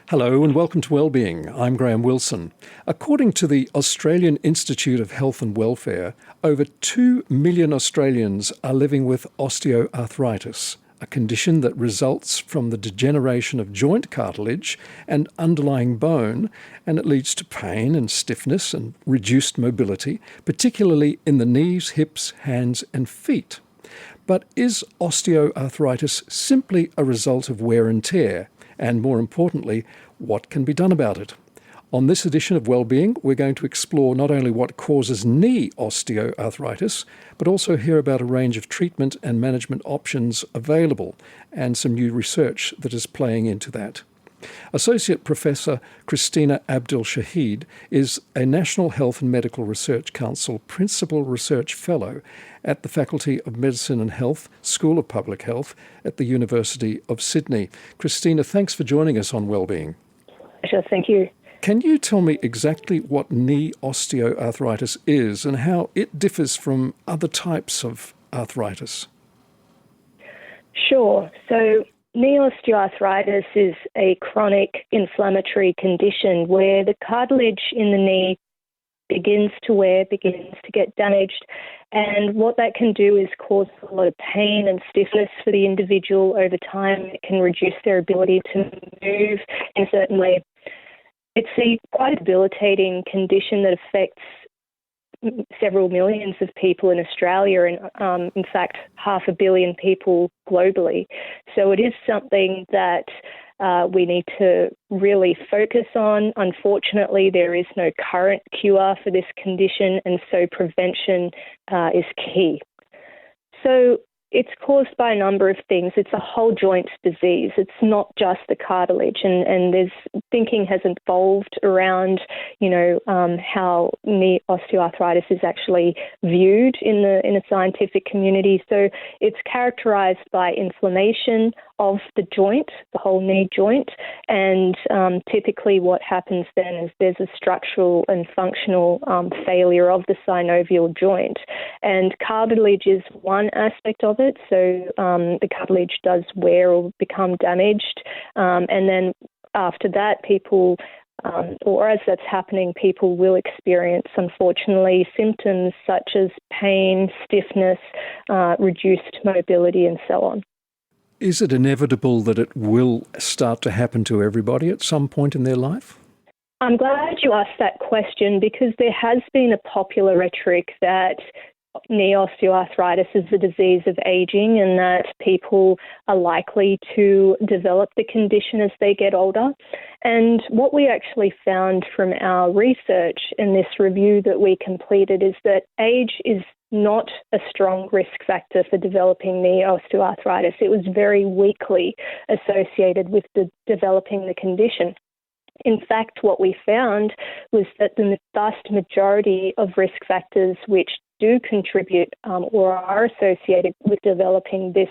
Hello and welcome to Wellbeing. I'm Graham Wilson. According to the Australian Institute of Health and Welfare, over 2 million Australians are living with osteoarthritis, a condition that results from the degeneration of joint cartilage and underlying bone, and it leads to pain and stiffness and reduced mobility, particularly in the knees, hips, hands and feet. But is osteoarthritis simply a result of wear and tear? And more importantly, what can be done about it? On this edition of Wellbeing, we're going to explore not only what causes knee osteoarthritis, but also hear about a range of treatment and management options available and some new research that is playing into that. Associate Professor Christina Abdel Shaheed is a National Health and Medical Research Council Principal Research Fellow at the Faculty of Medicine and Health, School of Public Health at the University of Sydney. Christina, thanks for joining us on Wellbeing. Sure, thank you. Can you tell me exactly what knee osteoarthritis is and how it differs from other types of arthritis? Sure. So knee osteoarthritis is a chronic inflammatory condition where the cartilage in the knee begins to wear, begins to get damaged. And what that can do is cause a lot of pain and stiffness for the individual over time. It can reduce their ability to move in a certain way. It's a quite debilitating condition that affects several millions of people in Australia and, in fact, 500 million people globally. So it is something that we need to really focus on. Unfortunately, there is no current cure for this condition, and so prevention is key. So it's caused by a number of things. It's a whole joint disease. It's not just the cartilage, and there's thinking has evolved around, how knee osteoarthritis is actually viewed in the scientific community. So it's characterized by inflammation of the joint, the whole knee joint, and typically what happens then is there's a structural and functional failure of the synovial joint, and cartilage is one aspect of it. So the cartilage does wear or become damaged, and then after that, people, or as that's happening, people will experience, unfortunately, symptoms such as pain, stiffness, reduced mobility, and so on. Is it inevitable that it will start to happen to everybody at some point in their life? I'm glad you asked that question because there has been a popular rhetoric that knee osteoarthritis is the disease of aging and that people are likely to develop the condition as they get older. And what we actually found from our research in this review that we completed is that age is not a strong risk factor for developing knee osteoarthritis. It was very weakly associated with developing the condition. In fact, what we found was that the vast majority of risk factors which do contribute or are associated with developing this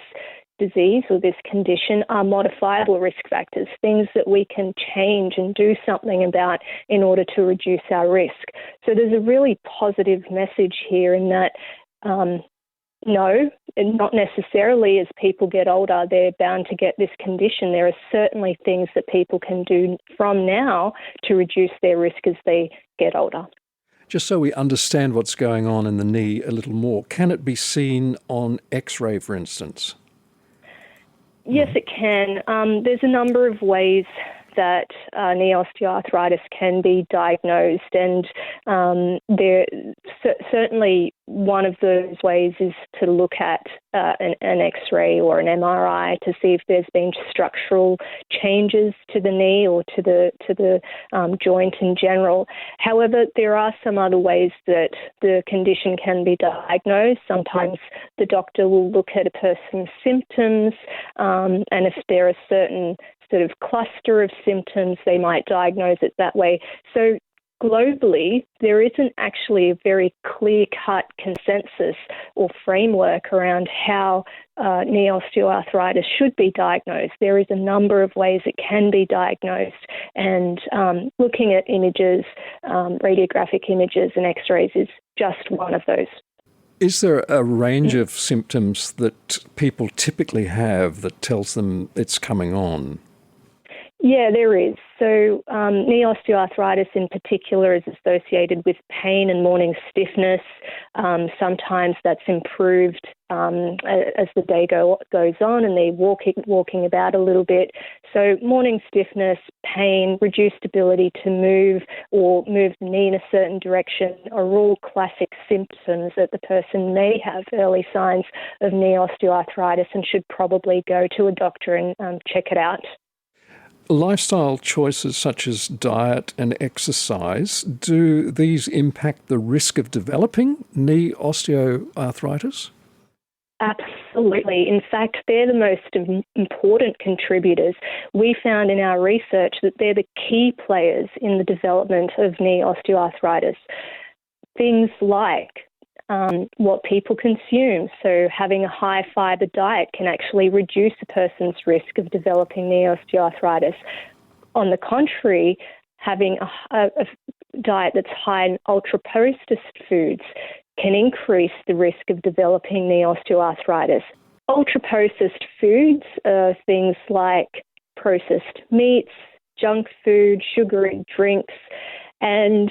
disease or this condition are modifiable risk factors, things that we can change and do something about in order to reduce our risk. So there's a really positive message here in that no, and not necessarily as people get older, they're bound to get this condition. There are certainly things that people can do from now to reduce their risk as they get older. Just so we understand what's going on in the knee a little more, can it be seen on X-ray, for instance? Yes, it can. There's a number of ways that knee osteoarthritis can be diagnosed, and certainly one of those ways is to look at an X-ray or an MRI to see if there's been structural changes to the knee or to the joint in general. However, there are some other ways that the condition can be diagnosed. Sometimes the doctor will look at a person's symptoms, and if there are certain sort of cluster of symptoms, they might diagnose it that way. So globally, there isn't actually a very clear-cut consensus or framework around how knee osteoarthritis should be diagnosed. There is a number of ways it can be diagnosed, and looking at images, radiographic images and X-rays is just one of those. Is there a range of symptoms that people typically have that tells them it's coming on? Yeah, there is. So knee osteoarthritis in particular is associated with pain and morning stiffness. Sometimes that's improved as the day goes on and they're walking about a little bit. So morning stiffness, pain, reduced ability to move or move the knee in a certain direction are all classic symptoms that the person may have early signs of knee osteoarthritis and should probably go to a doctor and check it out. Lifestyle choices such as diet and exercise, do these impact the risk of developing knee osteoarthritis? Absolutely. In fact, they're the most important contributors. We found in our research that they're the key players in the development of knee osteoarthritis. Things like what people consume. So having a high fibre diet can actually reduce a person's risk of developing knee osteoarthritis. On the contrary, having a diet that's high in ultra-processed foods can increase the risk of developing knee osteoarthritis. Ultra-processed foods are things like processed meats, junk food, sugary drinks, and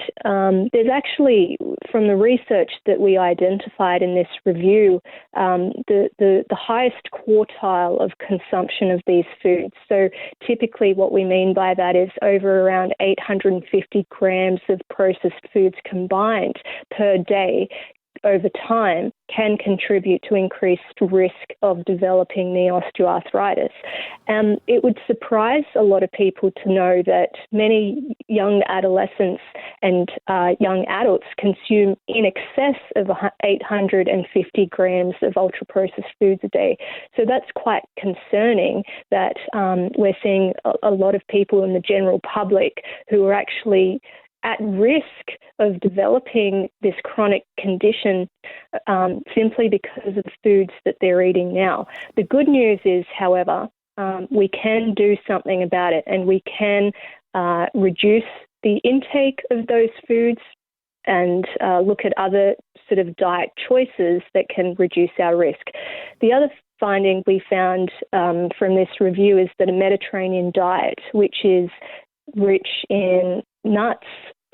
there's actually, from the research that we identified in this review, the highest quartile of consumption of these foods. So typically what we mean by that is over around 850 grams of processed foods combined per day over time can contribute to increased risk of developing knee osteoarthritis. It would surprise a lot of people to know that many young adolescents and young adults consume in excess of 850 grams of ultra-processed foods a day. So that's quite concerning that we're seeing a lot of people in the general public who are actually at risk of developing this chronic condition simply because of the foods that they're eating now. The good news is, however, we can do something about it, and we can reduce the intake of those foods and look at other sort of diet choices that can reduce our risk. The other finding we found from this review is that a Mediterranean diet, which is rich in nuts,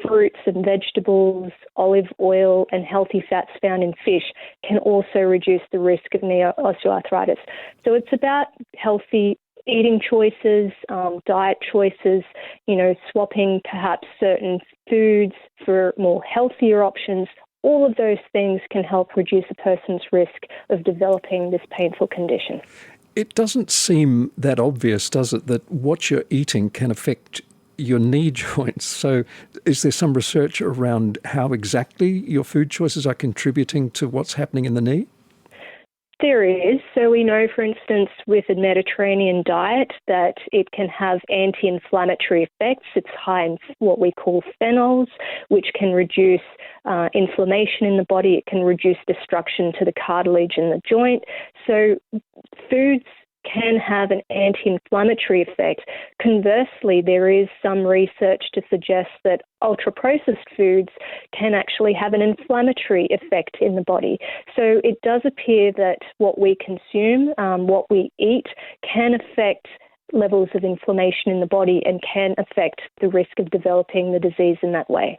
fruits and vegetables, olive oil and healthy fats found in fish, can also reduce the risk of knee osteoarthritis. So it's about healthy eating choices, diet choices, swapping perhaps certain foods for more healthier options. All of those things can help reduce a person's risk of developing this painful condition. It doesn't seem that obvious, does it, that what you're eating can affect your knee joints. So is there some research around how exactly your food choices are contributing to what's happening in the knee? There is. So we know, for instance, with a Mediterranean diet that it can have anti-inflammatory effects. It's high in what we call phenols, which can reduce inflammation in the body. It can reduce destruction to the cartilage in the joint. So foods can have an anti-inflammatory effect. Conversely, there is some research to suggest that ultra-processed foods can actually have an inflammatory effect in the body. So it does appear that what we consume, what we eat, can affect levels of inflammation in the body and can affect the risk of developing the disease in that way.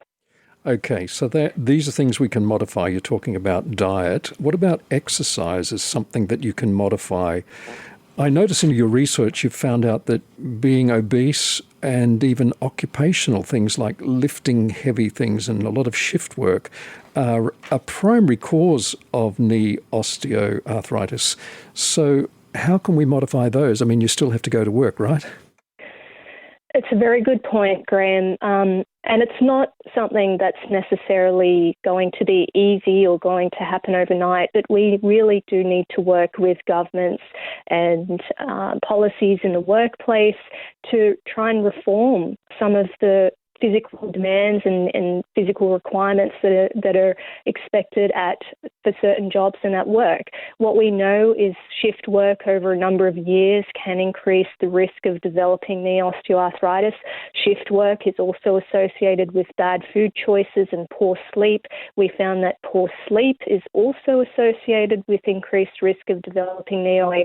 Okay, so these are things we can modify. You're talking about diet. What about exercise as something that you can modify? I notice in your research you've found out that being obese and even occupational things like lifting heavy things and a lot of shift work are a primary cause of knee osteoarthritis. So how can we modify those? I mean, you still have to go to work, right? It's a very good point, Graham. And it's not something that's necessarily going to be easy or going to happen overnight, but we really do need to work with governments and policies in the workplace to try and reform some of the physical demands and physical requirements that are expected for certain jobs and at work. What we know is shift work over a number of years can increase the risk of developing knee osteoarthritis. Shift work is also associated with bad food choices and poor sleep. We found that poor sleep is also associated with increased risk of developing knee OA.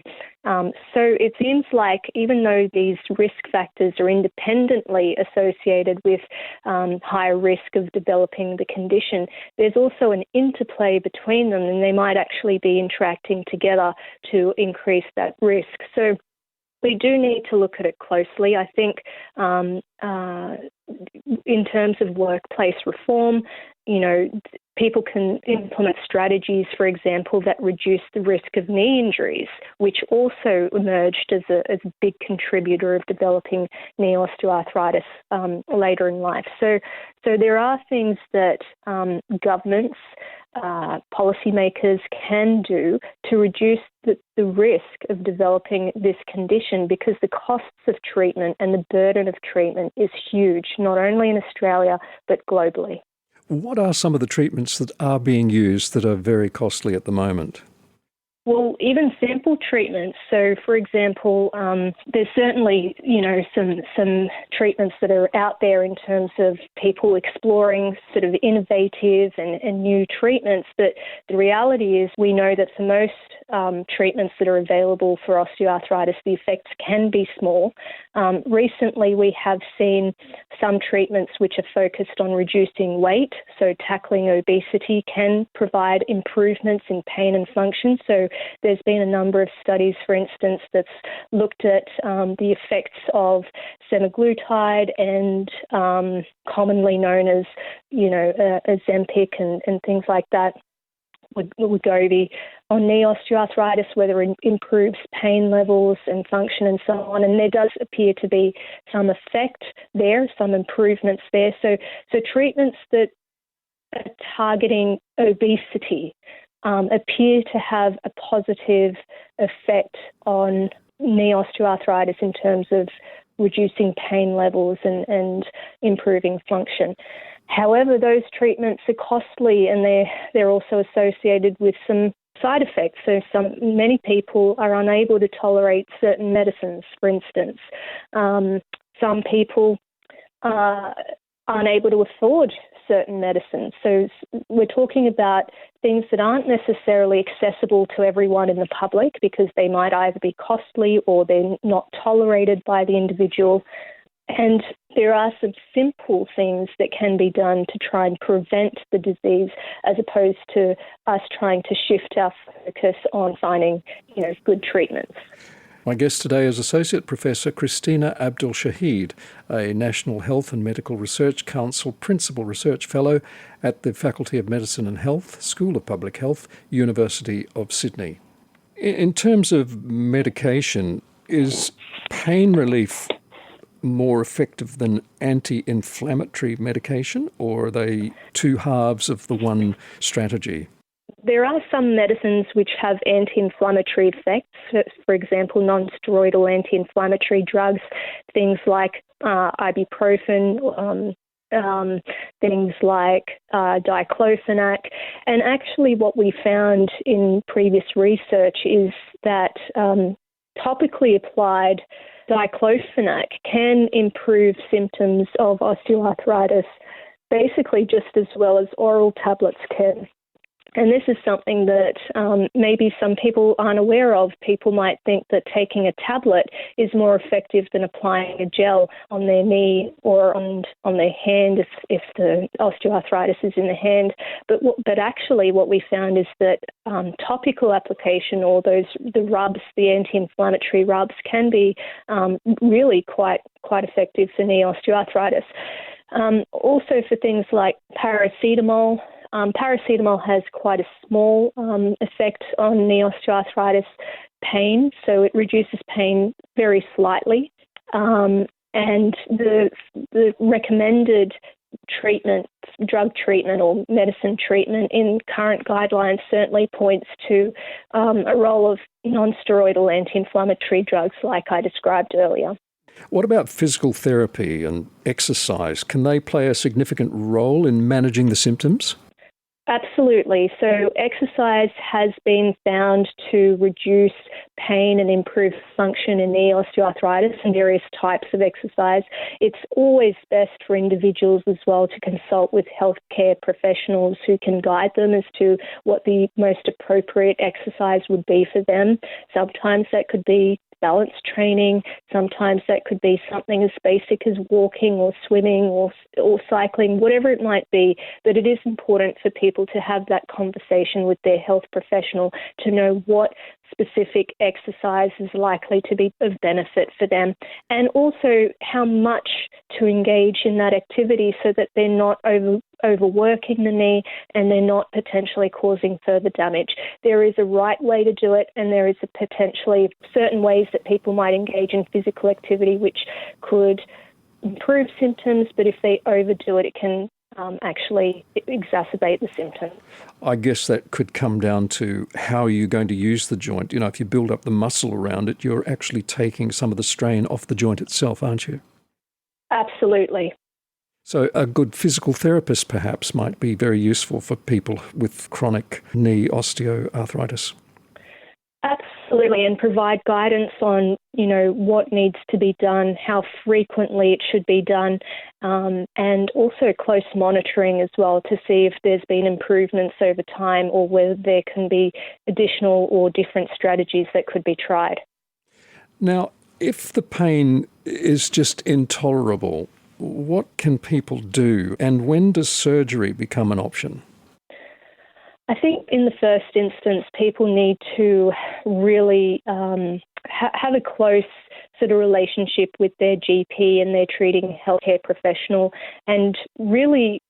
So it seems like even though these risk factors are independently associated with higher risk of developing the condition, there's also an interplay between them, and they might actually be interacting together to increase that risk. So we do need to look at it closely. I think in terms of workplace reform, people can implement strategies, for example, that reduce the risk of knee injuries, which also emerged as a big contributor of developing knee osteoarthritis later in life. So there are things that governments, policymakers can do to reduce the risk of developing this condition, because the costs of treatment and the burden of treatment is huge, not only in Australia, but globally. What are some of the treatments that are being used that are very costly at the moment? Well, even simple treatments. So, for example, there's certainly, some treatments that are out there in terms of people exploring sort of innovative and new treatments. But the reality is we know that for most treatments that are available for osteoarthritis, the effects can be small. Recently, we have seen some treatments which are focused on reducing weight. So tackling obesity can provide improvements in pain and function. So there's been a number of studies, for instance, that's looked at the effects of semaglutide and commonly known as, Ozempic and things like that, Wegovy, on knee osteoarthritis, whether it improves pain levels and function and so on. And there does appear to be some effect there, some improvements there. So treatments that are targeting obesity appear to have a positive effect on knee osteoarthritis in terms of reducing pain levels and improving function. However, those treatments are costly, and they're also associated with some side effects. So many people are unable to tolerate certain medicines, for instance. Some people are unable to afford certain medicines. So we're talking about things that aren't necessarily accessible to everyone in the public, because they might either be costly or they're not tolerated by the individual. And there are some simple things that can be done to try and prevent the disease, as opposed to us trying to shift our focus on finding, good treatments. My guest today is Associate Professor Christina Abdel Shaheed, a National Health and Medical Research Council Principal Research Fellow at the Faculty of Medicine and Health, School of Public Health, University of Sydney. In terms of medication, is pain relief more effective than anti-inflammatory medication, or are they two halves of the one strategy? There are some medicines which have anti-inflammatory effects, for example, non-steroidal anti-inflammatory drugs, things like ibuprofen, things like diclofenac. And actually what we found in previous research is that topically applied diclofenac can improve symptoms of osteoarthritis basically just as well as oral tablets can. And this is something that maybe some people aren't aware of. People might think that taking a tablet is more effective than applying a gel on their knee or on their hand if the osteoarthritis is in the hand. But actually what we found is that topical application, or the rubs, the anti-inflammatory rubs, can be really quite effective for knee osteoarthritis. Also for things like paracetamol. Paracetamol has quite a small effect on knee osteoarthritis pain, so it reduces pain very slightly. And the recommended treatment, drug treatment or medicine treatment in current guidelines certainly points to a role of non-steroidal anti-inflammatory drugs like I described earlier. What about physical therapy and exercise? Can they play a significant role in managing the symptoms? Absolutely. So exercise has been found to reduce pain and improve function in knee osteoarthritis and various types of exercise. It's always best for individuals as well to consult with healthcare professionals who can guide them as to what the most appropriate exercise would be for them. Sometimes that could be balance training. Sometimes that could be something as basic as walking or swimming or cycling, whatever it might be. But it is important for people to have that conversation with their health professional to know what specific exercise is likely to be of benefit for them, and also how much to engage in that activity so that they're not overworking the knee and they're not potentially causing further damage. There is a right way to do it, and there is a potentially certain ways that people might engage in physical activity which could improve symptoms, but if they overdo it, it can actually exacerbate the symptoms. I guess that could come down to how you're going to use the joint. You know, if you build up the muscle around it, you're actually taking some of the strain off the joint itself, aren't you? Absolutely. So a good physical therapist perhaps might be very useful for people with chronic knee osteoarthritis. Absolutely, and provide guidance on, what needs to be done, how frequently it should be done, and also close monitoring as well to see if there's been improvements over time or whether there can be additional or different strategies that could be tried. Now, if the pain is just intolerable, what can people do, and when does surgery become an option? I think in the first instance, people need to really have a close sort of relationship with their GP and their treating healthcare professional, and really,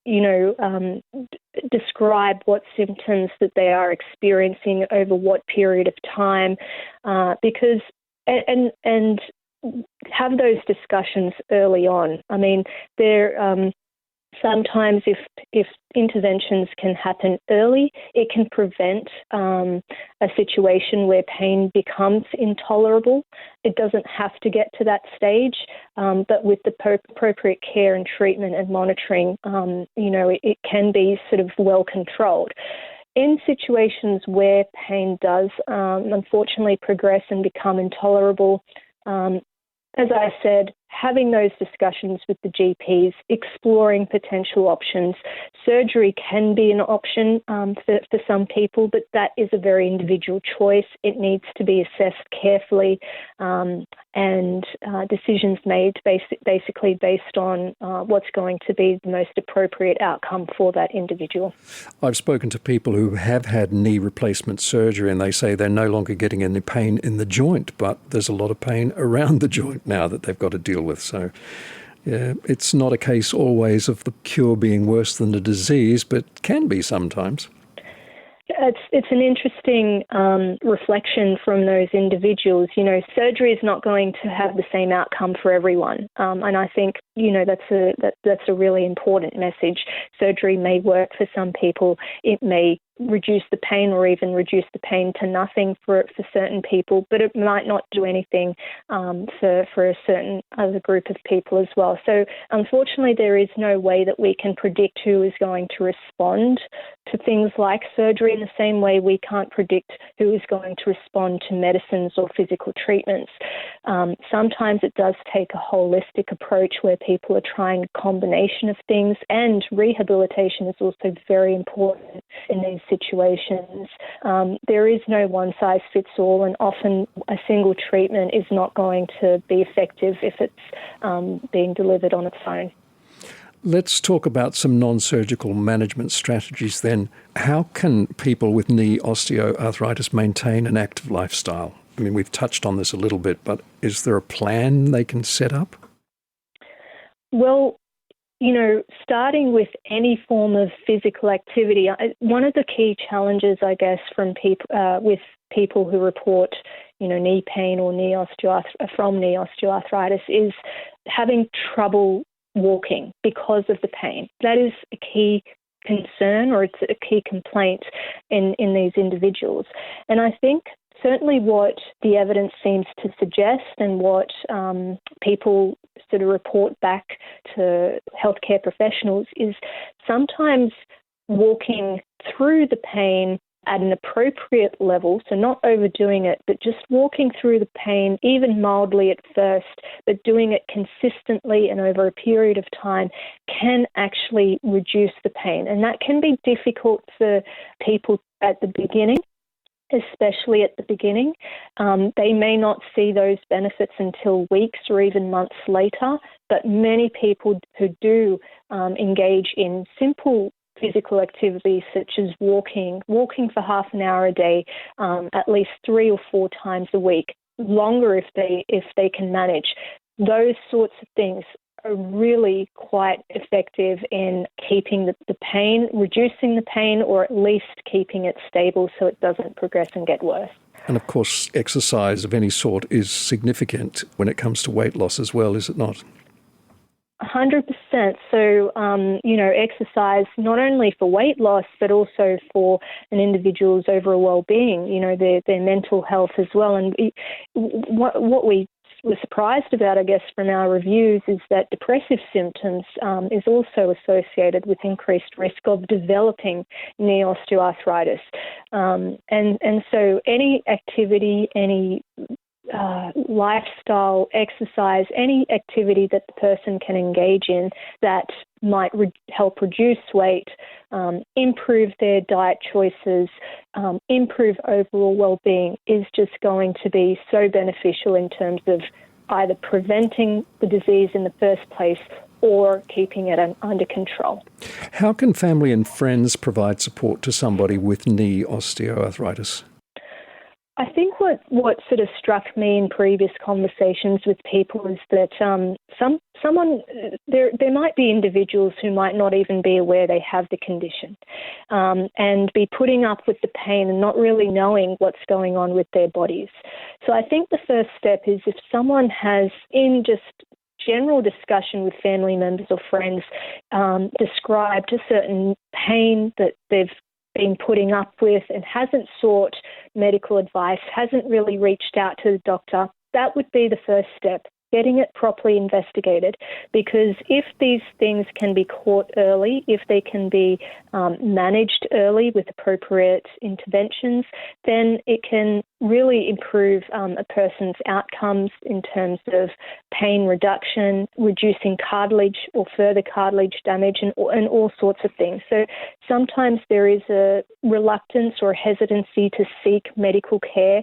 describe what symptoms that they are experiencing over what period of time, because and have those discussions early on. I mean, sometimes if interventions can happen early, it can prevent a situation where pain becomes intolerable. It doesn't have to get to that stage, but with the appropriate care and treatment and monitoring, it can be sort of well controlled. In situations where pain does unfortunately progress and become intolerable, as I said, having those discussions with the GPs, exploring potential options. Surgery can be an option for some people, but that is a very individual choice. It needs to be assessed carefully and decisions made basically based on what's going to be the most appropriate outcome for that individual. I've spoken to people who have had knee replacement surgery, and they say they're no longer getting any pain in the joint, but there's a lot of pain around the joint now that they've got to deal with. So yeah, it's not a case always of the cure being worse than the disease, but can be sometimes. It's an interesting reflection from those individuals. Surgery is not going to have the same outcome for everyone, and I think that's a really important message. Surgery may work for some people. It may reduce the pain or even reduce the pain to nothing for certain people, but it might not do anything for a certain other group of people as well. So unfortunately, there is no way that we can predict who is going to respond to things like surgery in the same way we can't predict who is going to respond to medicines or physical treatments. Sometimes it does take a holistic approach where people are trying a combination of things, and rehabilitation is also very important in these situations. There is no one-size-fits-all, and often a single treatment is not going to be effective if it's being delivered on its own. Let's talk about some non-surgical management strategies then. How can people with knee osteoarthritis maintain an active lifestyle? I mean, we've touched on this a little bit, but is there a plan they can set up? Well, starting with any form of physical activity, one of the key challenges, I guess, from people who report, knee pain or from knee osteoarthritis is having trouble walking because of the pain. That is a key concern, or it's a key complaint in these individuals. And I think certainly what the evidence seems to suggest and what people sort of report back to healthcare professionals is sometimes walking through the pain at an appropriate level, so not overdoing it, but just walking through the pain, even mildly at first, but doing it consistently and over a period of time can actually reduce the pain. And that can be difficult for people at the beginning, especially at the beginning. They may not see those benefits until weeks or even months later, but many people who do engage in simple physical activities such as walking for half an hour a day, at least 3 or 4 times a week, longer if they can manage. Those sorts of things are really quite effective in keeping the pain, reducing the pain, or at least keeping it stable so it doesn't progress and get worse. And of course, exercise of any sort is significant when it comes to weight loss as well, is it not? 100%. So, exercise not only for weight loss, but also for an individual's overall well-being, their mental health as well. And what we were surprised about, I guess, from our reviews is that depressive symptoms is also associated with increased risk of developing knee osteoarthritis. And so any activity, any lifestyle, exercise, any activity that the person can engage in that might help reduce weight, improve their diet choices, improve overall well-being is just going to be so beneficial in terms of either preventing the disease in the first place or keeping it under control. How can family and friends provide support to somebody with knee osteoarthritis? I think what sort of struck me in previous conversations with people is that there might be individuals who might not even be aware they have the condition, and be putting up with the pain and not really knowing what's going on with their bodies. So I think the first step is if someone has, in just general discussion with family members or friends, described a certain pain that they've been putting up with and hasn't sought medical advice, hasn't really reached out to the doctor, that would be the first step, getting it properly investigated. Because if these things can be caught early, if they can be managed early with appropriate interventions, then it can really improve a person's outcomes in terms of pain reduction, reducing cartilage or further cartilage damage, and all sorts of things. So sometimes there is a reluctance or hesitancy to seek medical care,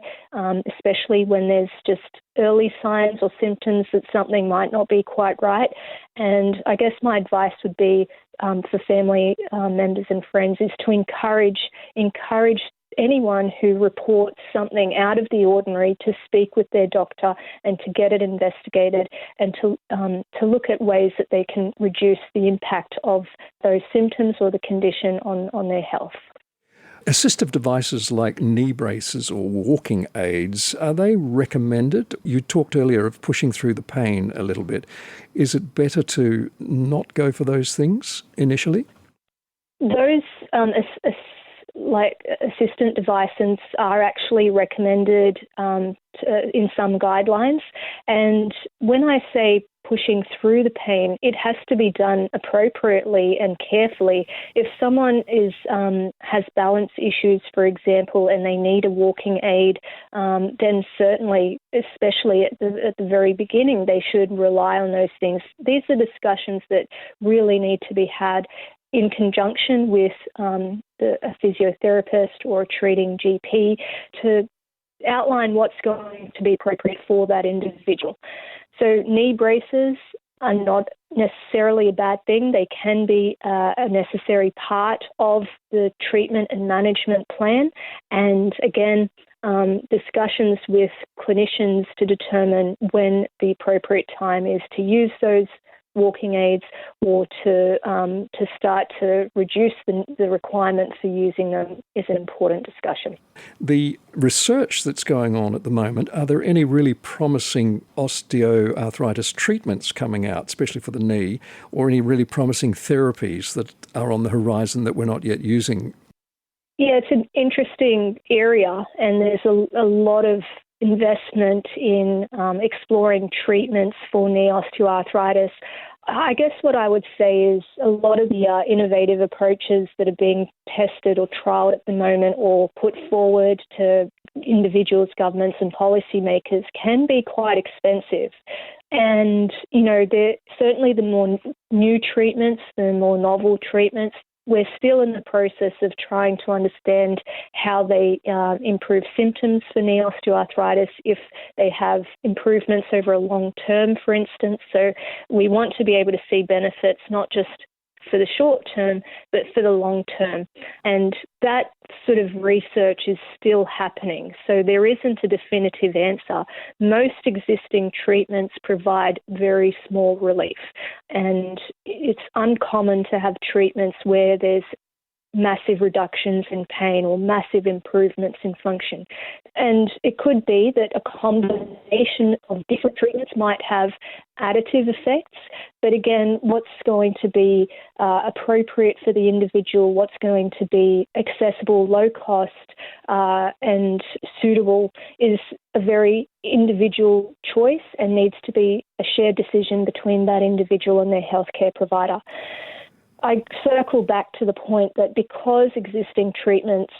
especially when there's just early signs or symptoms that something might not be quite right. And I guess my advice would be for family members and friends is to encourage anyone who reports something out of the ordinary to speak with their doctor and to get it investigated and to look at ways that they can reduce the impact of those symptoms or the condition on their health. Assistive devices like knee braces or walking aids, are they recommended? You talked earlier of pushing through the pain a little bit. Is it better to not go for those things initially? Those assistant devices are actually recommended in some guidelines. And when I say pushing through the pain, it has to be done appropriately and carefully. If someone has balance issues, for example, and they need a walking aid, then certainly, especially at the very beginning, they should rely on those things. These are discussions that really need to be had in conjunction with a physiotherapist or a treating GP to outline what's going to be appropriate for that individual. So knee braces are not necessarily a bad thing. They can be a necessary part of the treatment and management plan. And again, discussions with clinicians to determine when the appropriate time is to use those walking aids or to start to reduce the requirement for using them is an important discussion. The research that's going on at the moment, are there any really promising osteoarthritis treatments coming out, especially for the knee, or any really promising therapies that are on the horizon that we're not yet using? Yeah, it's an interesting area, and there's a lot of investment in exploring treatments for knee osteoarthritis. I guess what I would say is a lot of the innovative approaches that are being tested or trialled at the moment or put forward to individuals, governments and policymakers can be quite expensive. And, certainly the more new treatments, the more novel treatments, we're still in the process of trying to understand how they improve symptoms for knee osteoarthritis, if they have improvements over a long term, for instance. So we want to be able to see benefits, not just for the short term, but for the long term. And that sort of research is still happening. So there isn't a definitive answer. Most existing treatments provide very small relief. And it's uncommon to have treatments where there's massive reductions in pain or massive improvements in function. And it could be that a combination of different treatments might have additive effects, but again, what's going to be appropriate for the individual, what's going to be accessible, low cost, and suitable is a very individual choice and needs to be a shared decision between that individual and their healthcare provider. I circle back to the point that because existing treatments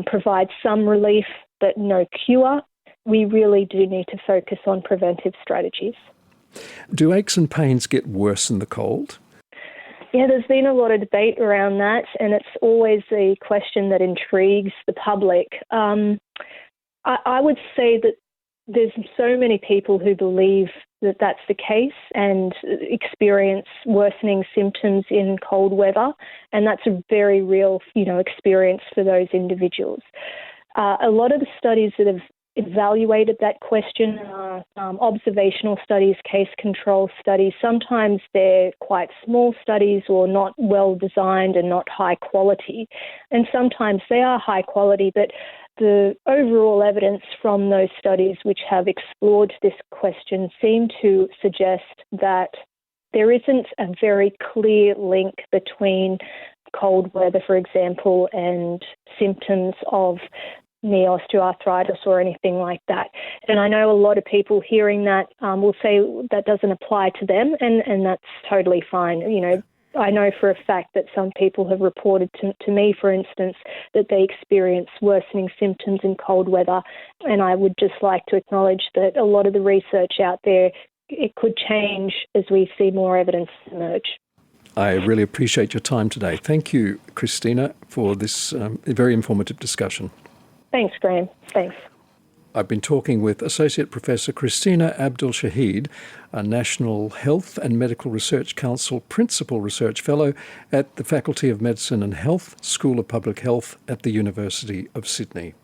provide some relief but no cure, we really do need to focus on preventive strategies. Do aches and pains get worse in the cold? Yeah, there's been a lot of debate around that, and it's always a question that intrigues the public. I would say that there's so many people who believe that that's the case and experience worsening symptoms in cold weather, and that's a very real, experience for those individuals. A lot of the studies that have evaluated that question are observational studies, case control studies. Sometimes they're quite small studies or not well designed and not high quality, and sometimes they are high quality, but the overall evidence from those studies which have explored this question seem to suggest that there isn't a very clear link between cold weather, for example, and symptoms of knee osteoarthritis or anything like that. And I know a lot of people hearing that will say that doesn't apply to them, and that's totally fine. I know for a fact that some people have reported to me, for instance, that they experience worsening symptoms in cold weather. And I would just like to acknowledge that a lot of the research out there, it could change as we see more evidence emerge. I really appreciate your time today. Thank you, Christina, for this very informative discussion. Thanks, Graham. Thanks. I've been talking with Associate Professor Christina Abdel Shaheed, a National Health and Medical Research Council Principal Research Fellow at the Faculty of Medicine and Health, School of Public Health at the University of Sydney.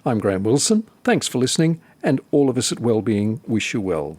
I'm Graham Wilson. Thanks for listening, and all of us at Wellbeing wish you well.